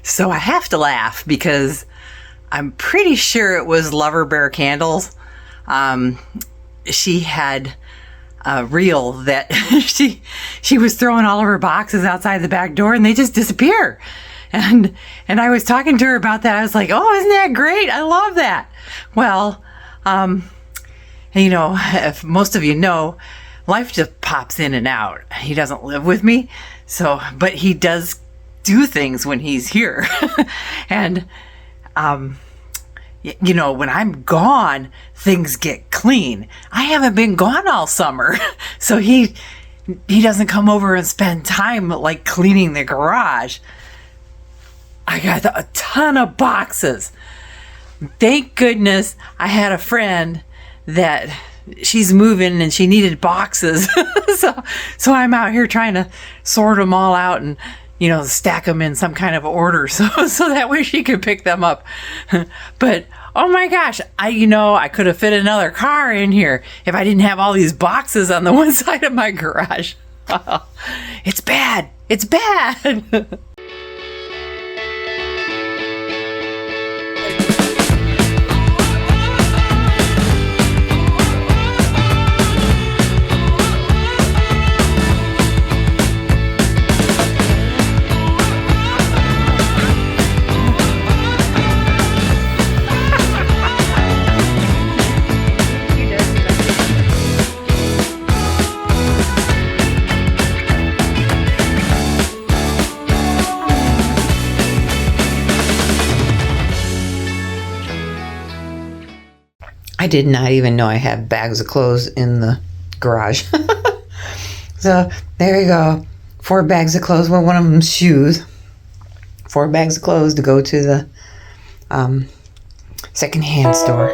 So I have to laugh because I'm pretty sure it was Lover Bear Candles. She had a reel that she was throwing all of her boxes outside the back door and they just disappear. And I was talking to her about that. I was like, oh, isn't that great? I love that. Well, if most of you know, life just pops in and out. He doesn't live with me. But he does do things when he's here. And, when I'm gone, things get clean. I haven't been gone all summer. So he doesn't come over and spend time like cleaning the garage. I got a ton of boxes. Thank goodness I had a friend that she's moving and she needed boxes. So I'm out here trying to sort them all out and, stack them in some kind of order so that way she could pick them up. But oh my gosh, I could have fit another car in here if I didn't have all these boxes on the one side of my garage. It's bad. It's bad. I did not even know I had bags of clothes in the garage. So there you go. 4 bags of clothes. Well, one of them's shoes. 4 bags of clothes to go to the secondhand store.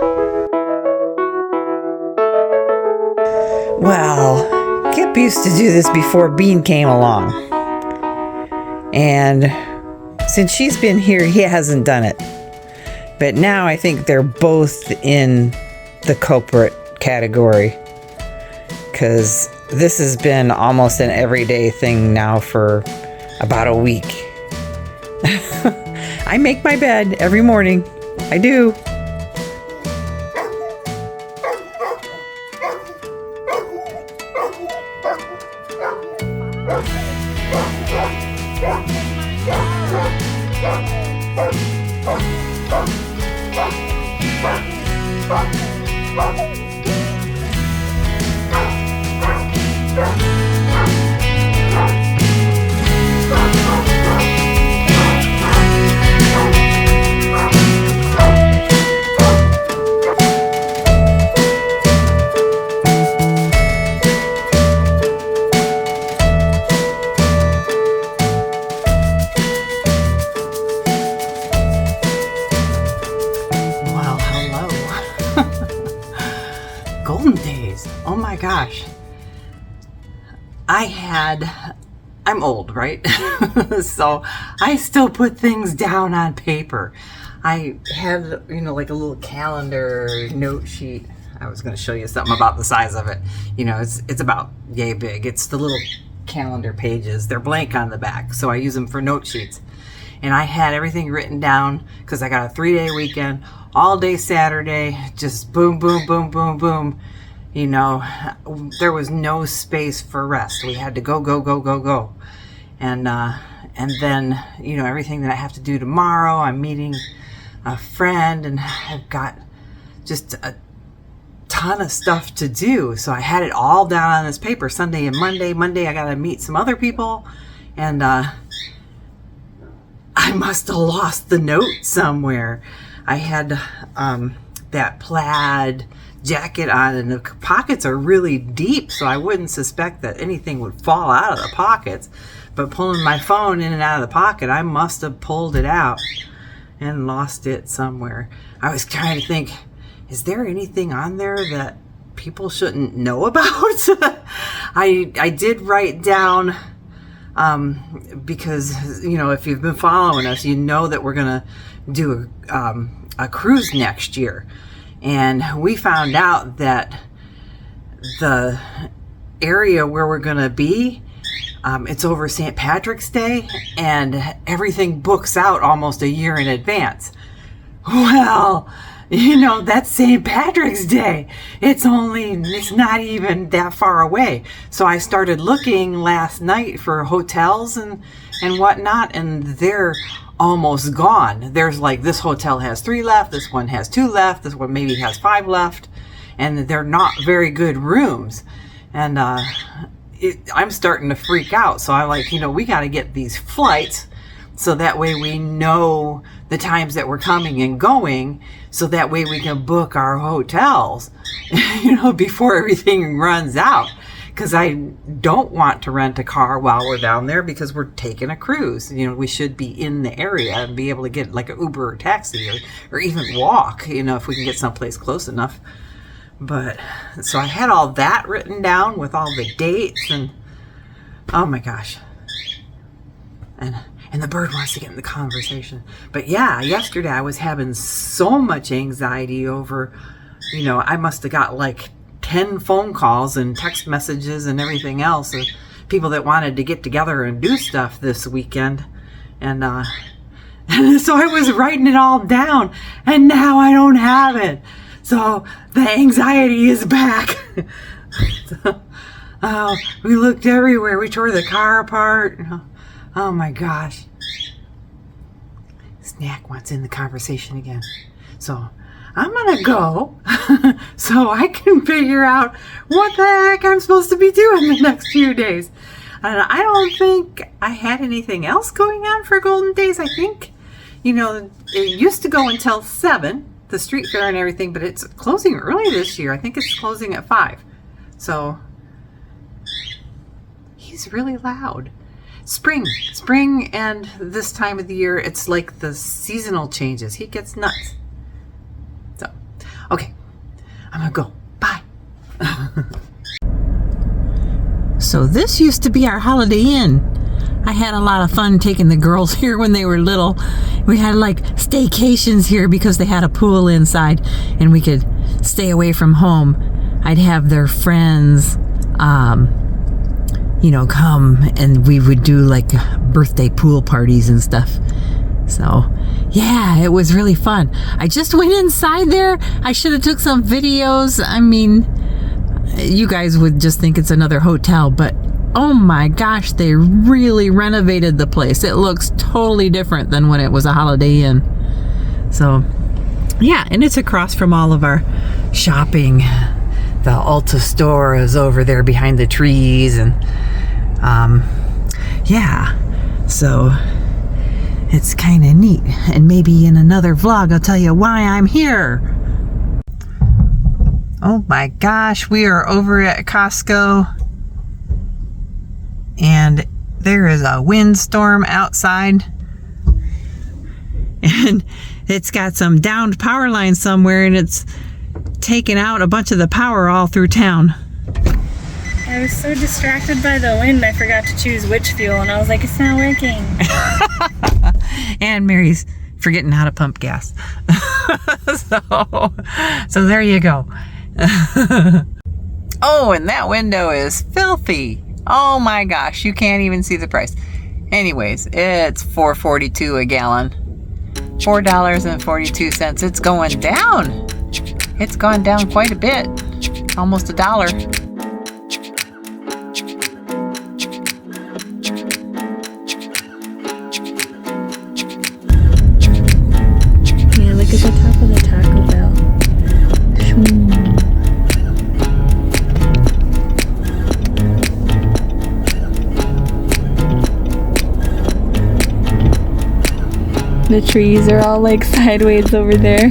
Well, Kip used to do this before Bean came along. And since she's been here, he hasn't done it. But now I think they're both in the culprit category, because this has been almost an everyday thing now for about a week. I make my bed every morning. I do. Golden days. Oh my gosh. I'm old, right? So I still put things down on paper. I had, like a little calendar note sheet. I was going to show you something about the size of it. It's about yay big. It's the little calendar pages. They're blank on the back, so I use them for note sheets. And I had everything written down because I got a 3-day weekend, all day Saturday, just boom, boom, boom, boom, boom. There was no space for rest. We had to go, go, go, go, go. And then, everything that I have to do tomorrow, I'm meeting a friend and I've got just a ton of stuff to do. So I had it all down on this paper, Sunday and Monday. Monday, I got to meet some other people. And I must have lost the note somewhere. I had that plaid jacket on and the pockets are really deep, so I wouldn't suspect that anything would fall out of the pockets. But pulling my phone in and out of the pocket, I must have pulled it out and lost it somewhere. I was trying to think, is there anything on there that people shouldn't know about? I did write down, because, if you've been following us, you know that we're going to do a cruise next year. And we found out that the area where we're going to be it's over St. Patrick's Day, and everything books out almost a year in advance. Well, that's St. Patrick's Day. It's not even that far away. So I started looking last night for hotels and whatnot, and they're almost gone. There's like, this hotel has 3 left, this one has 2 left, this one maybe has 5 left, and they're not very good rooms. And I'm starting to freak out. So I'm like, we got to get these flights so that way we know the times that we're coming and going, so that way we can book our hotels, before everything runs out. Because I don't want to rent a car while we're down there, because we're taking a cruise. We should be in the area and be able to get like an Uber or taxi, or even walk, if we can get someplace close enough. But so I had all that written down with all the dates, and oh my gosh. And the bird wants to get in the conversation. But yeah, yesterday I was having so much anxiety over, I must have got like 10 phone calls and text messages and everything else of people that wanted to get together and do stuff this weekend. And so I was writing it all down, and now I don't have it. So the anxiety is back. We looked everywhere. We tore the car apart. Oh my gosh. Snack wants in the conversation again. So I'm going to go so I can figure out what the heck I'm supposed to be doing the next few days. And I don't think I had anything else going on for Golden Days. I think, it used to go until 7, the street fair and everything, but it's closing early this year. I think it's closing at 5. So he's really loud. Spring, and this time of the year, it's like the seasonal changes. He gets nuts. So, okay, I'm gonna go. Bye. So this used to be our Holiday Inn. I had a lot of fun taking the girls here when they were little. We had like staycations here because they had a pool inside, and we could stay away from home. I'd have their friends, come, and we would do like birthday pool parties and stuff. So yeah, it was really fun. I just went inside there. I should have took some videos. I mean, you guys would just think it's another hotel, but oh my gosh, they really renovated the place. It looks totally different than when it was a Holiday Inn. So yeah, and it's across from all of our shopping. The Ulta store is over there behind the trees, and yeah, so it's kind of neat. And maybe in another vlog I'll tell you why I'm here. Oh my gosh, we are over at Costco, and there is a windstorm outside, and it's got some downed power lines somewhere, and it's taken out a bunch of the power all through town. I was so distracted by the wind, I forgot to choose which fuel, and I was like, it's not working. And Mary's forgetting how to pump gas. So there you go. Oh, and that window is filthy. Oh my gosh, you can't even see the price. Anyways, it's $4.42 a gallon. $4.42. It's going down. It's gone down quite a bit. Almost $1. Yeah, look at the top of the Taco Bell. The trees are all like sideways over there.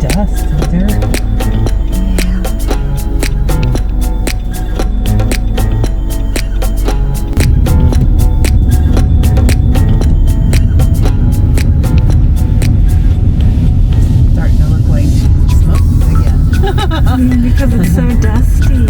Dust and dirt. Starting to look like smoke again. Because it's so dusty.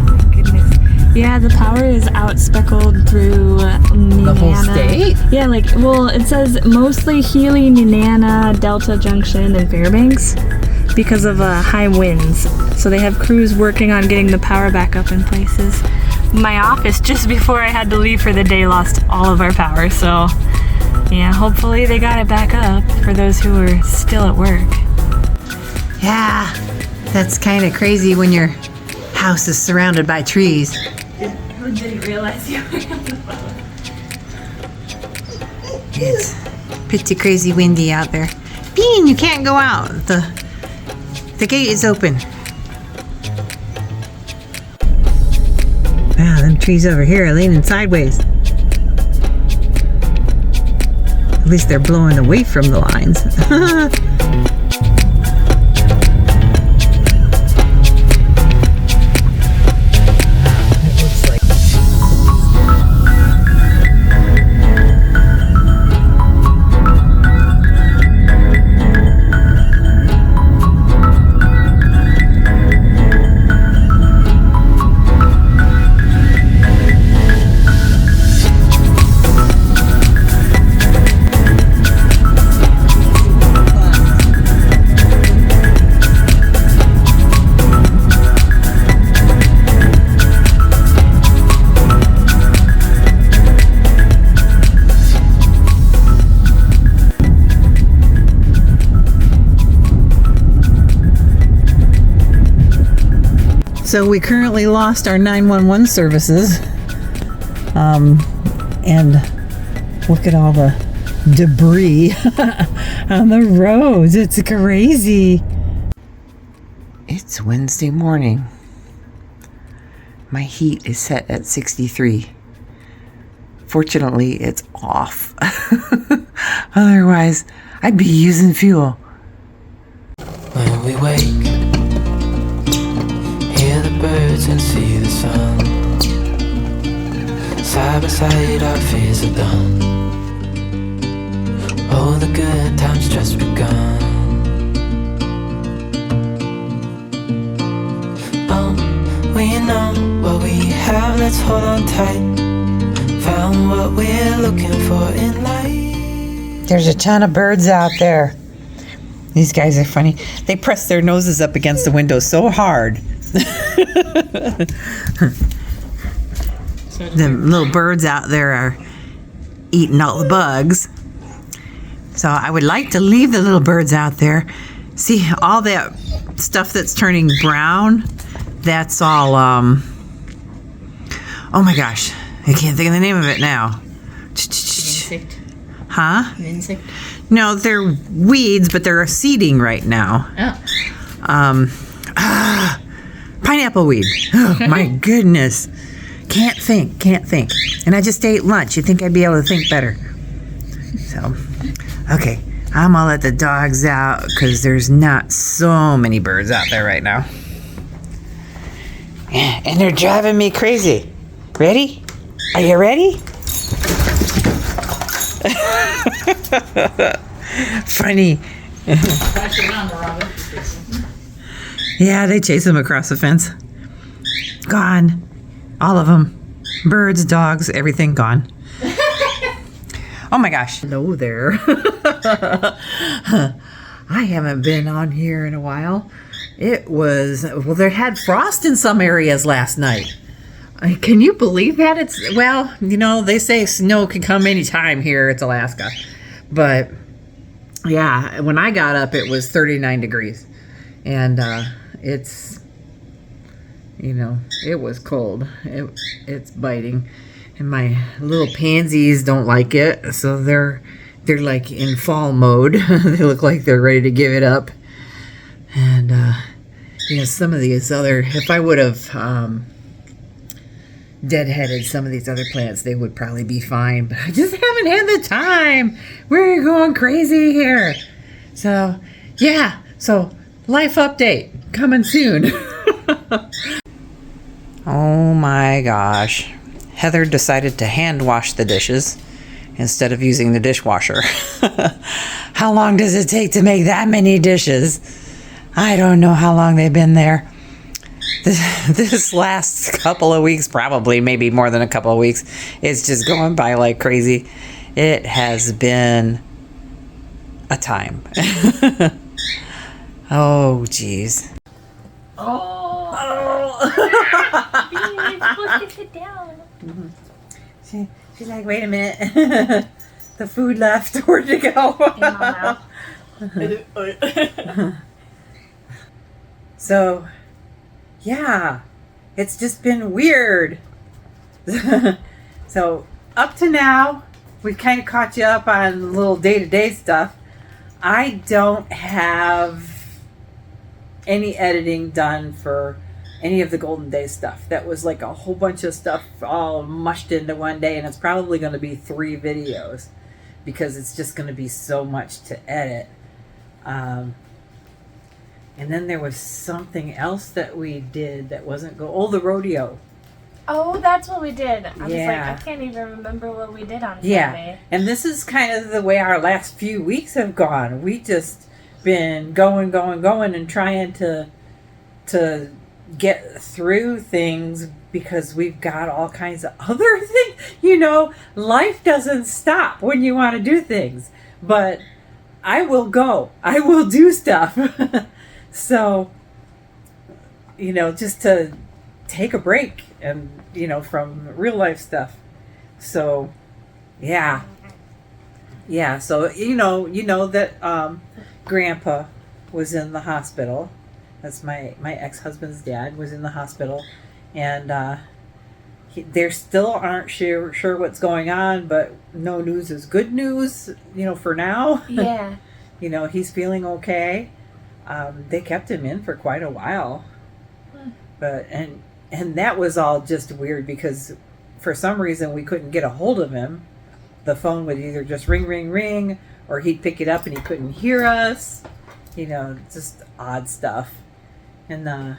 My goodness. Yeah, the power is out speckled through The whole state? Yeah, it says mostly Healy, Nenana, Delta Junction, and Fairbanks. because of high winds. So they have crews working on getting the power back up in places. My office, just before I had to leave for the day, lost all of our power. So yeah, hopefully they got it back up for those who are still at work. Yeah, that's kind of crazy when your house is surrounded by trees. Who didn't realize you were on the phone? It's pretty crazy windy out there. Bean, you can't go out. The gate is open. Wow, them trees over here are leaning sideways. At least they're blowing away from the lines. So we currently lost our 911 services. And look at all the debris on the roads. It's crazy. It's Wednesday morning. My heat is set at 63. Fortunately, it's off. Otherwise, I'd be using fuel. When we wake, hear the birds and see the sun. Side by side our fears are done. Oh, the good times just begun. We know what we have, let's hold on tight. Found what we're looking for in life. There's a ton of birds out there. These guys are funny. They press their noses up against the window so hard. The little birds out there are eating all the bugs. So I would like to leave the little birds out there. See, all that stuff that's turning brown, that's all, oh my gosh, I can't think of the name of it now. Insect. Huh? An insect. No, they're weeds, but they're seeding right now. Oh. Pineapple weed. Oh my goodness. Can't think. And I just ate lunch. You'd think I'd be able to think better. So, okay. I'm gonna let the dogs out because there's not so many birds out there right now. Yeah, and they're driving me crazy. Ready? Are you ready? Funny. Yeah, they chase them across the fence. Gone. All of them. Birds, dogs, everything gone. Oh my gosh. Hello there. I haven't been on here in a while. It was, well, they had frost in some areas last night. Can you believe that? It's, well, you know, they say snow can come anytime here. It's Alaska. But yeah, when I got up, it was 39 degrees. And it's, you know, it was cold. It's biting. And my little pansies don't like it. So they're like in fall mode. They look like they're ready to give it up. And, you know, some of these other, if I would have deadheaded some of these other plants, they would probably be fine. But I just haven't had the time. We're going crazy here. So, yeah. So, life update coming soon. Oh my gosh. Heather decided to hand wash the dishes instead of using the dishwasher. How long does it take to make that many dishes? I don't know how long they've been there. This last couple of weeks, probably maybe more than a couple of weeks, it's just going by like crazy. It has been a time. Oh, jeez. Oh. You're supposed to sit down. She's like, wait a minute. The food left. Where'd it go? In my mouth. So, yeah, it's just been weird. So, up to now, we've kind of caught you up on little day-to-day stuff. I don't have any editing done for any of the Golden Day stuff. That was like a whole bunch of stuff all mushed into one day, and it's probably going to be 3 videos because it's just going to be so much to edit. And then there was something else that we did that wasn't the rodeo. Oh, that's what we did. I was Yeah. like, I can't even remember what we did on Yeah, Saturday. and this is kind of the way our last few weeks have gone. We just been going, and trying to get through things because we've got all kinds of other things. You know, life doesn't stop when you want to do things, but I will go. I will do stuff. So, you know, just to take a break and, you know, from real life stuff. So, yeah. Yeah, so, you know that Grandpa was in the hospital. That's my ex-husband's dad was in the hospital. And they still aren't sure what's going on, but no news is good news, you know, for now. Yeah. You know, he's feeling okay. They kept him in for quite a while. But, and that was all just weird because for some reason we couldn't get a hold of him. The phone would either just ring, or he'd pick it up and he couldn't hear us. You know, just odd stuff. And then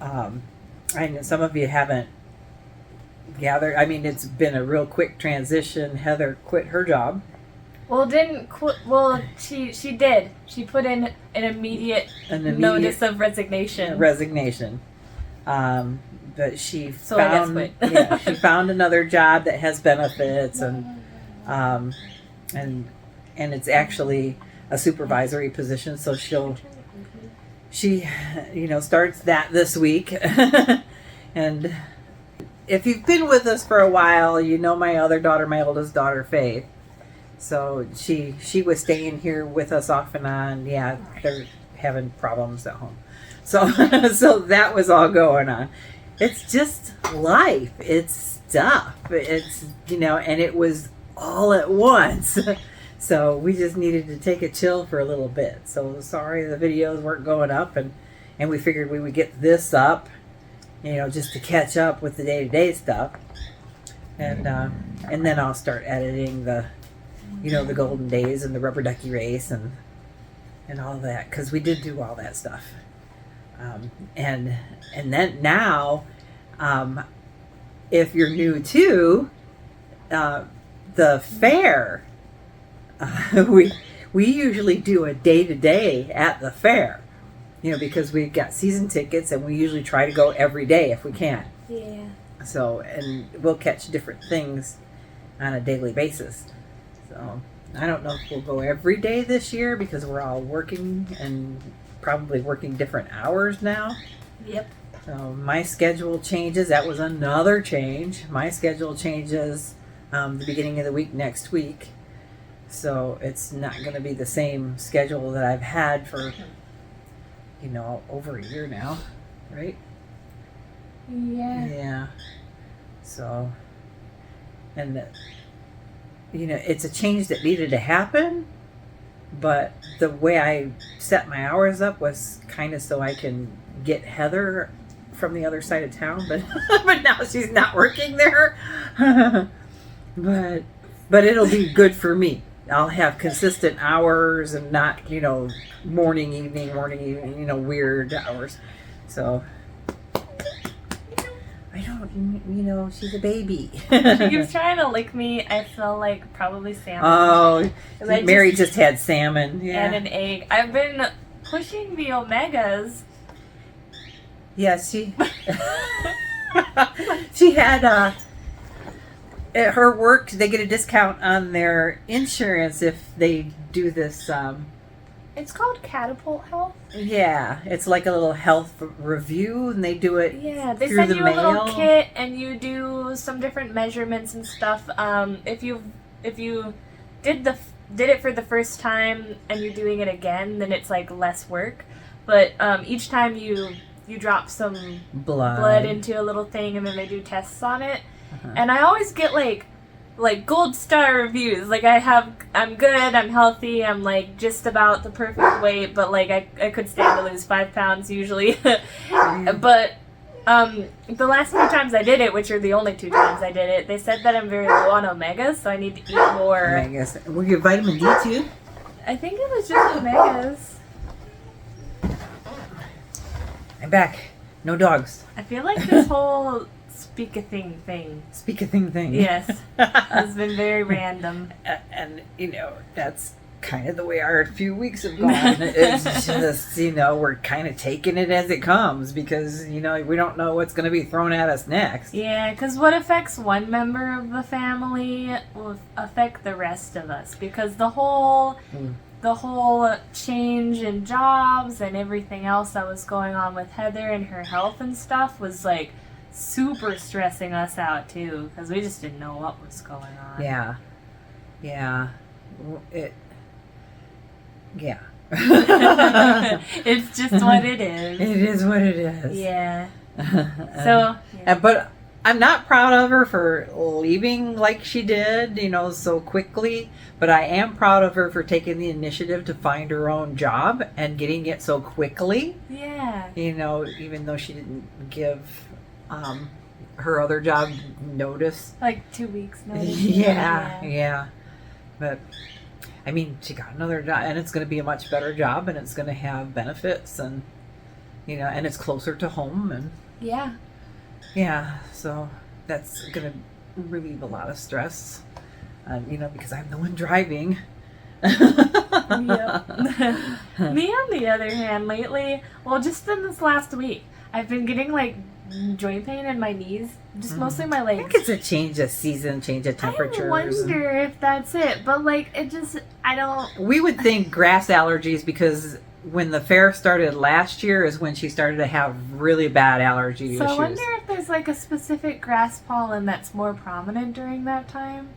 I know some of you haven't gathered. I mean, it's been a real quick transition. Heather quit her job. Well, didn't quit. Well, she did. She put in an immediate notice of resignation. But she So I guess found quit. she found another job that has benefits and it's actually a supervisory position. So she starts that this week. And if you've been with us for a while, you know my other daughter, my oldest daughter, Faith. So she was staying here with us off and on. Yeah, they're having problems at home. So so that was all going on. It's just life. It's stuff. It's, you know, and it was all at once. So we just needed to take a chill for a little bit. So sorry the videos weren't going up, and we figured we would get this up, you know, just to catch up with the day-to-day stuff. And then I'll start editing the Golden Days and the Rubber Ducky Race and all that, because we did do all that stuff. And then now, if you're new to the fair, we usually do a day-to-day at the fair, you know, because we've got season tickets and we usually try to go every day if we can. Yeah. So, and we'll catch different things on a daily basis. So I don't know if we'll go every day this year because we're all working and probably working different hours now. Yep. So my schedule changes. That was another change. My schedule changes the beginning of the week next week. So it's not going to be the same schedule that I've had for, you know, over a year now, right? Yeah. Yeah. So, and you know, it's a change that needed to happen, but the way I set my hours up was kind of so I can get Heather from the other side of town, but now she's not working there. but it'll be good for me. I'll have consistent hours and not, you know, morning, evening, you know, weird hours. So I don't, you know, she's a baby. She keeps trying to lick me. I feel like probably salmon. Oh, 'Cause I Mary just had salmon. Yeah. and an egg. I've been pushing the omegas. Yes, she had at her work. They get a discount on their insurance if they do this It's called Catapult Health. Yeah, it's like a little health review, and they do it Yeah, they through send the you mail. a little kit, and you do some different measurements and stuff. If you did it for the first time and you're doing it again, then it's like less work. But each time you drop some blood into a little thing, and then they do tests on it. And I always get like gold star reviews. Like I'm good, I'm healthy, I'm like just about the perfect weight, but like I could stand to lose 5 pounds usually. But the last 2 times I did it, which are the only 2 times I did it, they said that I'm very low on omegas, so I need to eat more. Omegas. Were you vitamin D too? I think it was just omegas. I'm back. No dogs. I feel like this whole speak a thing thing. Speak a thing. Yes. Has been very random. And that's kind of the way our few weeks have gone. It's just, we're kind of taking it as it comes because, we don't know what's going to be thrown at us next. Yeah, because what affects one member of the family will affect the rest of us because the whole change in jobs and everything else that was going on with Heather and her health and stuff was like super stressing us out too because we just didn't know what was going on. Yeah. It's just what it is. It is what it is. Yeah. So, yeah. But I'm not proud of her for leaving like she did, so quickly. But I am proud of her for taking the initiative to find her own job and getting it so quickly. Yeah. Even though she didn't give her other job notice. Like 2 weeks notice. Yeah. But I mean, she got another job, and it's going to be a much better job, and it's going to have benefits, and and it's closer to home, and so that's going to relieve a lot of stress, because I'm the one driving. Yep. Me, on the other hand, lately, well, just in this last week, I've been getting like joint pain in my knees, just mostly my legs. I think it's a change of season, change of temperatures. I wonder if that's it, but like I don't. We would think grass allergies because when the fair started last year is when she started to have really bad allergy issues. So I wonder if there's like a specific grass pollen that's more prominent during that time.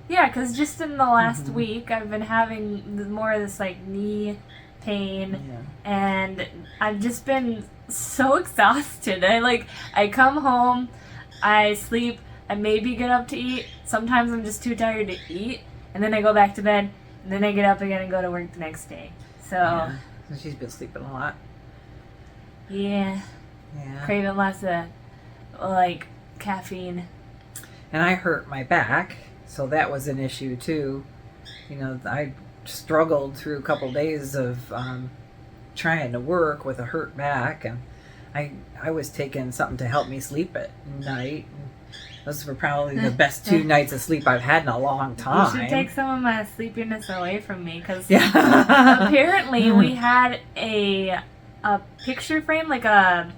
Yeah, because just in the last week, I've been having more of this like knee pain, and I've just been so exhausted. I come home, I sleep, I maybe get up to eat. Sometimes I'm just too tired to eat, and then I go back to bed, and then I get up again and go to work the next day. So she's been sleeping a lot. Yeah. Craving lots of like caffeine. And I hurt my back, so that was an issue too. I struggled through a couple days of trying to work with a hurt back, and I was taking something to help me sleep at night. Those were probably the best 2 nights of sleep I've had in a long time. You should take some of my sleepiness away from me, because apparently we had a picture frame, like a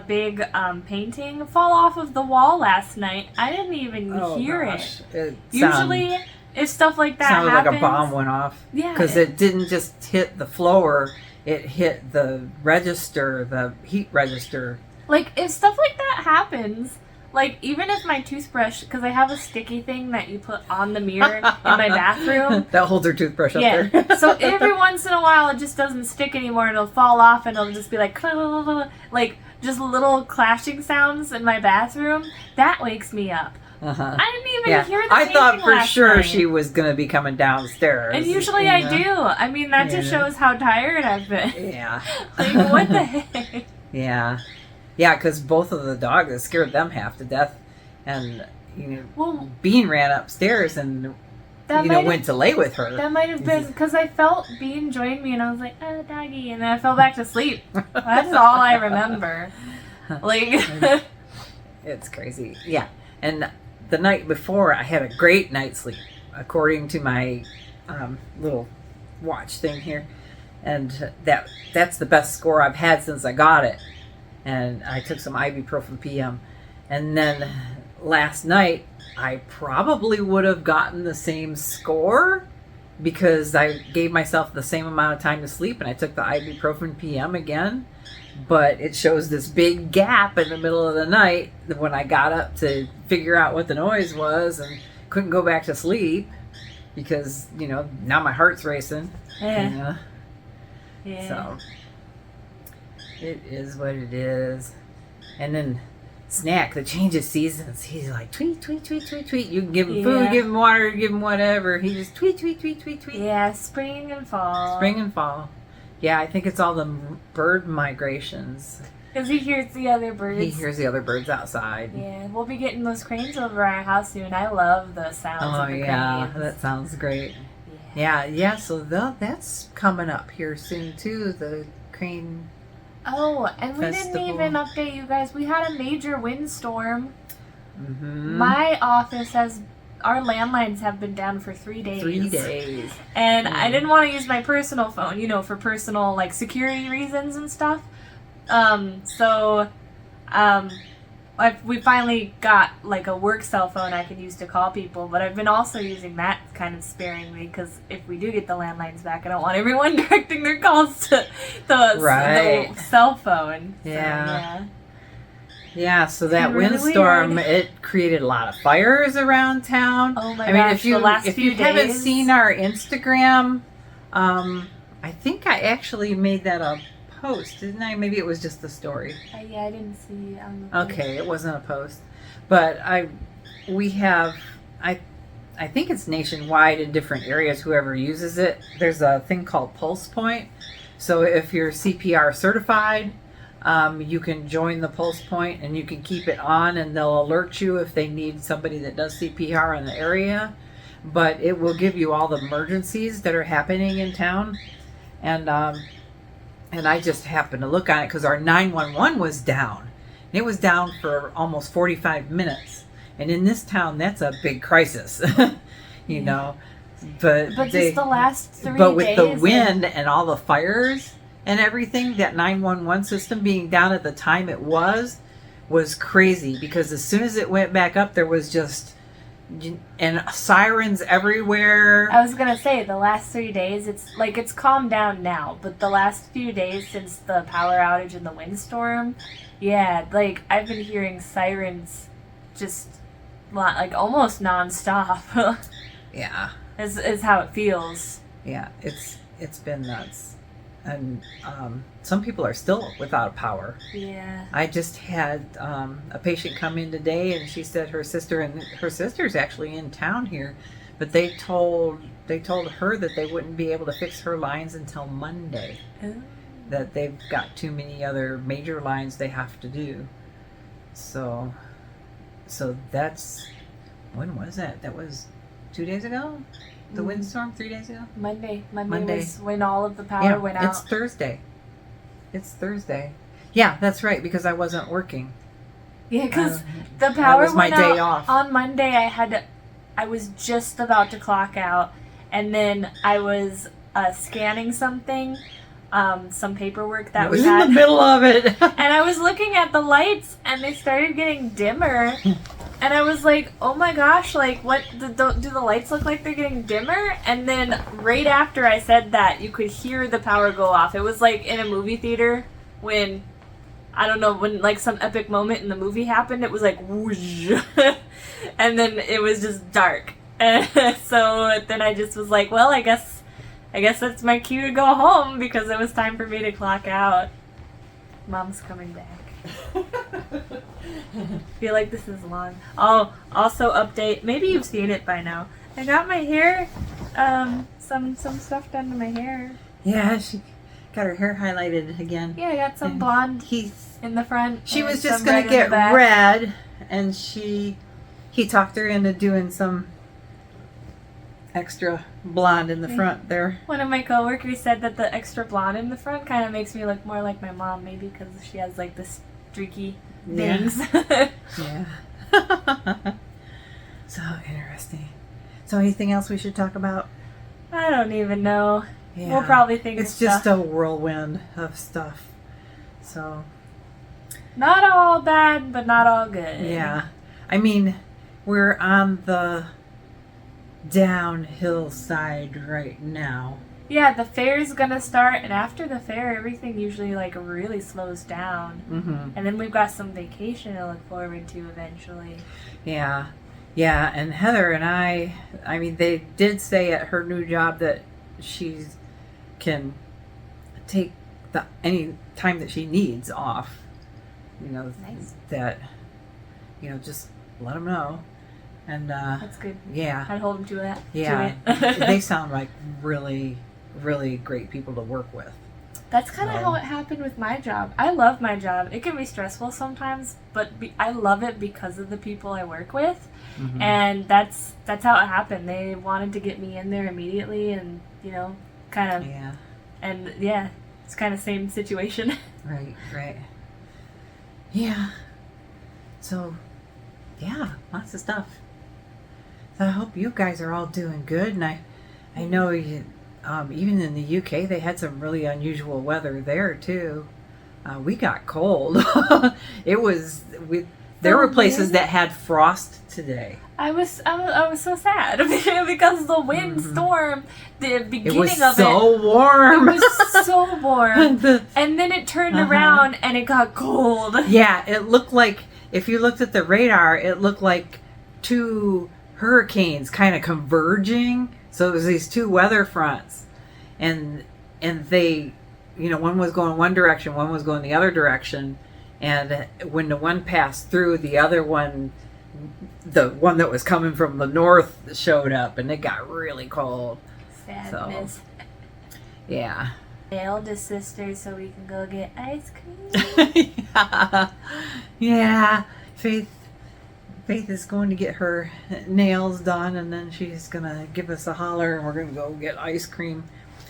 big painting, fall off of the wall last night. I didn't even hear it. Usually, if stuff like that sounded happens, like a bomb went off. Yeah, because it didn't just hit the floor; it hit the register, the heat register. Like if stuff like that happens, like even if my toothbrush, because I have a sticky thing that you put on the mirror in my bathroom that holds her toothbrush up there. So every once in a while it just doesn't stick anymore, and it'll fall off, and it'll just be like just little clashing sounds in my bathroom. That wakes me up. I didn't even hear the I thought for last sure night. she was going to be coming downstairs. And usually I do. I mean, that just shows how tired I've been. Yeah. Like, what the heck? Yeah. Yeah, because both of the dogs, it scared them half to death. And, Bean ran upstairs and, went to lay with her. That might have been because I felt Bean join me, and I was like, oh, doggy. And then I fell back to sleep. That's all I remember. Like, it's crazy. Yeah. And the night before, I had a great night's sleep, according to my little watch thing here. And that's the best score I've had since I got it. And I took some ibuprofen PM. And then last night, I probably would have gotten the same score because I gave myself the same amount of time to sleep, and I took the ibuprofen PM again, but it shows this big gap in the middle of the night when I got up to figure out what the noise was and couldn't go back to sleep because, now my heart's racing. Yeah. So it is what it is. And then Snack, the change of seasons, he's like tweet, tweet, tweet, tweet, tweet. You can give him food, give him water, give him whatever. He just tweet, tweet, tweet, tweet, tweet. Yeah, spring and fall. Spring and fall. Yeah, I think it's all the bird migrations. Because he hears the other birds. He hears the other birds outside. Yeah, we'll be getting those cranes over our house soon. I love the sounds of the yeah, cranes. that sounds great. Yeah, so that's coming up here soon too, the crane. Oh, and we Festival. didn't even update you guys. We had a major windstorm. Mm-hmm. My office our landlines have been down for 3 days. 3 days. And I didn't want to use my personal phone, for personal, security reasons and stuff. We finally got, a work cell phone I can use to call people, but I've been also using that kind of sparingly, because if we do get the landlines back, I don't want everyone directing their calls to the cell phone. Yeah, so that Really windstorm, weird. it created a lot of fires around town. Oh my I mean, gosh, the last if few you haven't days. seen our Instagram, I think I actually made that a post, didn't I? Maybe it was just the story. I didn't see it on the Okay, it wasn't a post. But I think it's nationwide in different areas, whoever uses it. There's a thing called Pulse Point. So if you're CPR certified, you can join the Pulse Point and you can keep it on, and they'll alert you if they need somebody that does CPR in the area. But it will give you all the emergencies that are happening in town. And I just happened to look on it because our 911 was down. It was down for almost 45 minutes. And in this town, that's a big crisis, you know. But just the last 3 days. But with the wind and all the fires and everything, that 911 system being down at the time it was crazy, because as soon as it went back up, there was just sirens everywhere. I was gonna say, the last 3 days, it's calmed down now, but the last few days since the power outage and the windstorm, I've been hearing sirens just almost nonstop. Yeah, is how it feels. Yeah, it's been nuts. And some people are still without power. Yeah. I just had a patient come in today, and she said her sister's actually in town here, but they told her that they wouldn't be able to fix her lines until Monday. Oh. That they've got too many other major lines they have to do. So that's, when was that? That was 2 days ago? The windstorm 3 days ago? Monday was when all of the power went out. It's Thursday. Yeah, that's right, because I wasn't working. Yeah, because the power was my went day out off. on Monday. I was just about to clock out, and then I was scanning something, some paperwork that we was had. in the middle of it. And I was looking at the lights, and they started getting dimmer. And I was like, oh my gosh, what, do the lights look like they're getting dimmer? And then right after I said that, you could hear the power go off. It was like in a movie theater when, I don't know, when some epic moment in the movie happened, it was like whoosh. And then it was just dark. And so then I just was like, well, I guess that's my cue to go home, because it was time for me to clock out. Mom's coming back. Feel like this is long. I'll also update. Maybe you've seen it by now. I got my hair, some stuff done to my hair. Yeah, she got her hair highlighted again. Yeah, I got some blonde in the front. She and was just some gonna red in the get back. red, and he talked her into doing some extra blonde in the front there. One of my coworkers said that the extra blonde in the front kind of makes me look more like my mom, maybe because she has this streaky bangs. Yeah. So interesting. So anything else we should talk about? I don't even know. Yeah. We'll probably think it's of just stuff. a whirlwind of stuff. So Not all bad, but not all good. yeah. I mean, we're on the downhill side right now. Yeah, the fair's gonna start, and after the fair, everything usually like really slows down. Mm-hmm. And then we've got some vacation to look forward to eventually. Yeah. Yeah, and Heather and I mean, they did say at her new job that she can take any time that she needs off. You know, Nice. that, you know, just let them know. And, That's good. yeah. I'd hold them to that. Yeah. To it. They sound like really, really great people to work with. That's kind of So- how it happened with my job. I love my job. It can be stressful sometimes, but I love it because of the people I work with. Mhm. And that's how it happened. They wanted to get me in there immediately, and you know, kind of, Yeah. and yeah, it's kind of same situation. Right, right. Yeah. So, yeah, lots of stuff. So I hope you guys are all doing good. And I know you, even in the UK, they had some really unusual weather there too. We got cold. There were places that had frost today. I was so sad because the windstorm, the beginning It was of so it warm. was so warm, The- and then it turned Uh-huh. around and it got cold. Yeah, it looked like, if you looked at the radar, it looked like two hurricanes kind of converging. So it was these two weather fronts, and they, you know, one was going one direction, one was going the other direction, and when the one passed through, the other one, the one that was coming from the north, showed up, and it got really cold. Sadness. Yeah. My eldest sister, so we can go get ice cream. Yeah. Faith is going to get her nails done, and then she's gonna give us a holler, and we're gonna go get ice cream.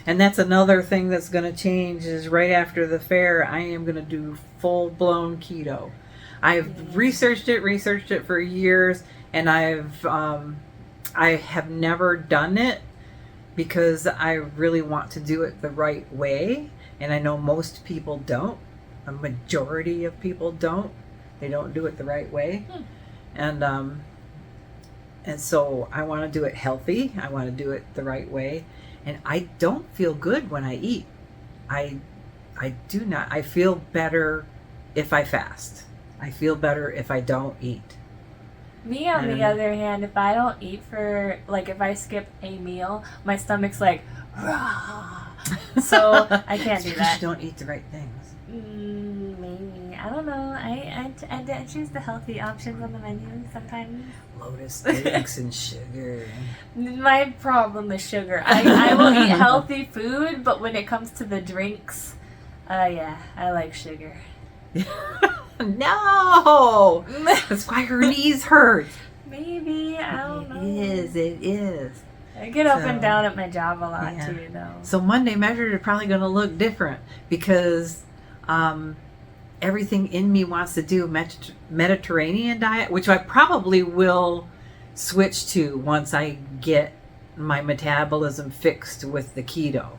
And that's another thing that's gonna change, is right after the fair, I am gonna do full-blown keto. I've researched it for years, and I have never done it because I really want to do it the right way, and I know most people don't. A majority of people don't. They don't do it the right way. And so I want to do it healthy. I want to do it the right way. And I don't feel good when I eat. I do not. I feel better if I fast. I feel better if I don't eat. Me, on the other hand, if I don't eat for, like, if I skip a meal, my stomach's like, rah. So I can't do Because that. you don't eat the right things. Maybe. I don't know. I choose the healthy options on the menu sometimes. Lotus eggs and sugar. My problem is sugar. I will eat healthy food, but when it comes to the drinks, yeah, I like sugar. No! That's why her knees hurt. Maybe. I don't know. It is. I get up So, and down at my job a lot yeah. too, though. So Monday measures are probably going to look different because everything in me wants to do Mediterranean diet, which I probably will switch to once I get my metabolism fixed with the keto.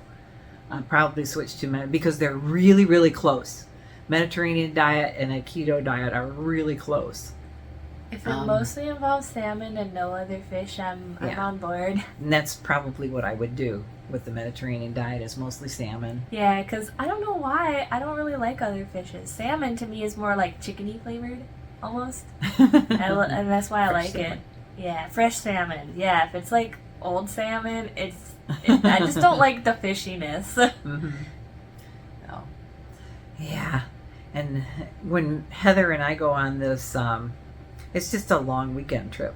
I'll probably switch to because they're really, really close. Mediterranean diet and a keto diet are really close. If it mostly involves salmon and no other fish, I'm Yeah. on board. And that's probably what I would do with the Mediterranean diet, is mostly salmon. Yeah, because I don't know why. I don't really like other fishes. Salmon to me is more like chickeny flavored, almost. And that's why I Fresh like salmon. it. Yeah, fresh salmon. Yeah, if it's like old salmon, I just don't like the fishiness. Mm-hmm. Oh. Yeah. And when Heather and I go on this, it's just a long weekend trip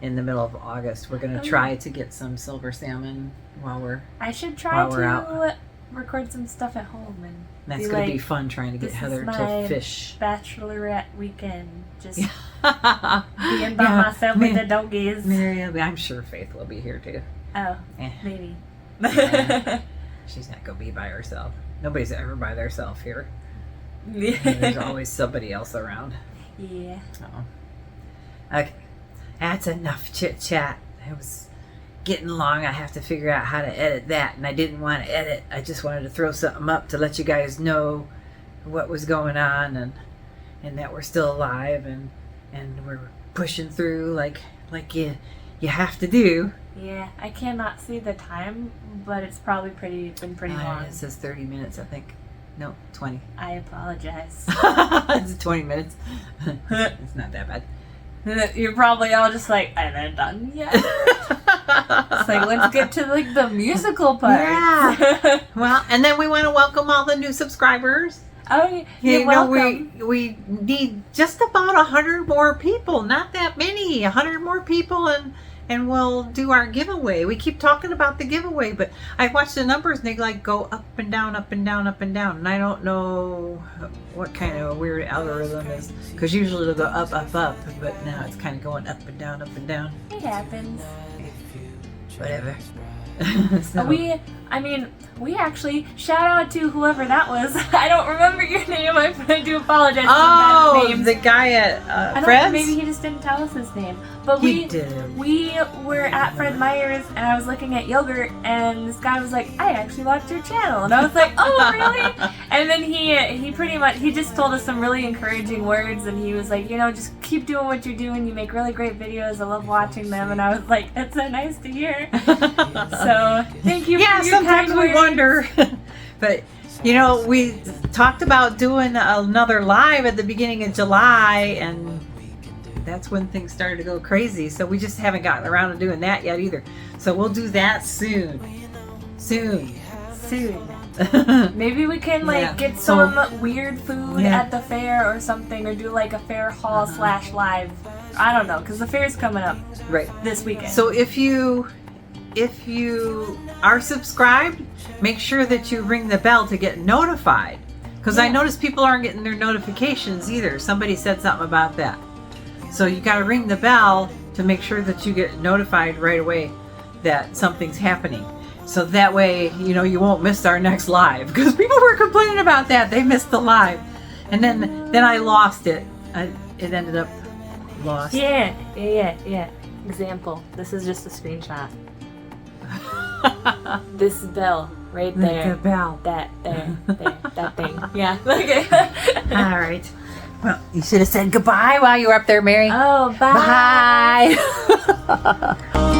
in the middle of August. We're going to try to get some silver salmon while we're... I should try While we're out. to record some stuff at home and That's be going to like, be fun, trying to get this is Heather my to fish. bachelorette weekend. Just being Yeah. by myself with Ma- the doggies. Miriam, I'm sure Faith will be here too. Oh, Eh. maybe. Yeah. She's not going to be by herself. Nobody's ever by themselves here. There's always somebody else around. Yeah. Oh. Okay. That's enough chit chat. It was getting long. I have to figure out how to edit that, and I didn't want to edit. I just wanted to throw something up to let you guys know what was going on, and that we're still alive, and we're pushing through like you you have to do. Yeah, I cannot see the time, but it's probably been pretty long. It says 30 minutes, I think. No, 20. I apologize. It's 20 minutes. It's not that bad. You're probably all just like, I haven't done yet. It's like, let's get to like the musical part. Yeah. Well, and then we want to welcome all the new subscribers. Oh, you're welcome. We need just about 100 more people. Not that many. 100 more people, and we'll do our giveaway. We keep talking about the giveaway, but I watch the numbers and they like go up and down, up and down, up and down. And I don't know what kind of a weird algorithm is, because usually it'll go up, up, up, but now it's kind of going up and down, up and down. It happens. Whatever. So, we actually, shout out to whoever that was. I don't remember your name. I do apologize for the bad names. The guy at I don't Fred's? know, maybe he just didn't tell us his name. But He did. we were at Fred Meyer's and I was looking at yogurt and this guy was like, I actually watched your channel. And I was like, oh, really? And then he pretty much, he just told us some really encouraging words and he was like, just keep doing what you're doing. You make really great videos. I love watching them. And I was like, that's so nice to hear. So thank you for your sometimes kind we words. wonder. But, we talked about doing another live at the beginning of July, and that's when things started to go crazy. So we just haven't gotten around to doing that yet either. So we'll do that soon. Soon. Maybe we can get some weird food at the fair or something, or do like a fair haul / live. I don't know, because the fair's coming up this weekend. So if you are subscribed, make sure that you ring the bell to get notified. Because I noticed people aren't getting their notifications either. Somebody said something about that. So you got to ring the bell to make sure that you get notified right away that something's happening. So that way, you won't miss our next live. Because people were complaining about that. They missed the live. And then I lost it. It ended up lost. Yeah. Example. This is just a screenshot. This bell right there. The bell. That thing. Yeah. Okay. All right. Well, you should have said goodbye while you were up there, Mary. Oh, bye. Bye.